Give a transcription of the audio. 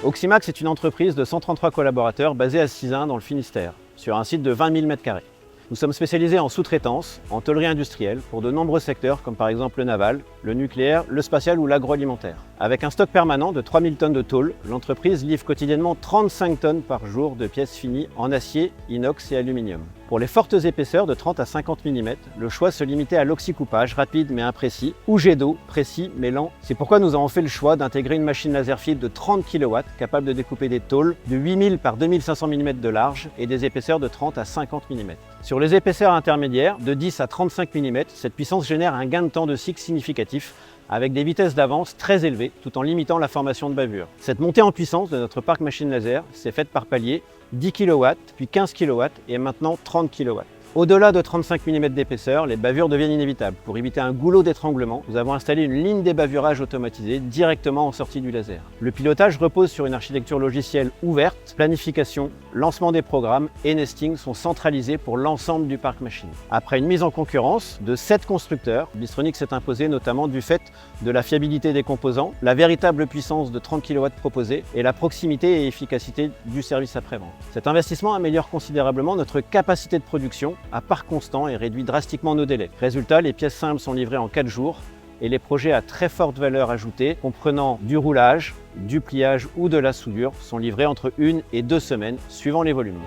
Auximax est une entreprise de 133 collaborateurs basée à Sizun dans le Finistère, sur un site de 20 000 m². Nous sommes spécialisés en sous-traitance, en tôlerie industrielle, pour de nombreux secteurs comme par exemple le naval, le nucléaire, le spatial ou l'agroalimentaire. Avec un stock permanent de 3000 tonnes de tôle, l'entreprise livre quotidiennement 35 tonnes par jour de pièces finies en acier, inox et aluminium. Pour les fortes épaisseurs de 30 à 50 mm, le choix se limitait à l'oxycoupage rapide mais imprécis, ou jet d'eau précis mais lent. C'est pourquoi nous avons fait le choix d'intégrer une machine laser fibre de 30 kW capable de découper des tôles de 8000 par 2500 mm de large et des épaisseurs de 30 à 50 mm. Sur les épaisseurs intermédiaires, de 10 à 35 mm, cette puissance génère un gain de temps de cycle significatif avec des vitesses d'avance très élevées tout en limitant la formation de bavures. Cette montée en puissance de notre parc machine laser s'est faite par palier, 10 kW, puis 15 kW et maintenant 30 kW. Au-delà de 35 mm d'épaisseur, les bavures deviennent inévitables. Pour éviter un goulot d'étranglement, nous avons installé une ligne débavurage automatisée directement en sortie du laser. Le pilotage repose sur une architecture logicielle ouverte, planification, lancement des programmes et nesting sont centralisés pour l'ensemble du parc machine. Après une mise en concurrence de 7 constructeurs, Bystronic s'est imposé notamment du fait de la fiabilité des composants, la véritable puissance de 30 kW proposée et la proximité et efficacité du service après-vente. Cet investissement améliore considérablement notre capacité de production à part constant et réduit drastiquement nos délais. Résultat, les pièces simples sont livrées en 4 jours et les projets à très forte valeur ajoutée, comprenant du roulage, du pliage ou de la soudure, sont livrés entre 1 et 2 semaines, suivant les volumes.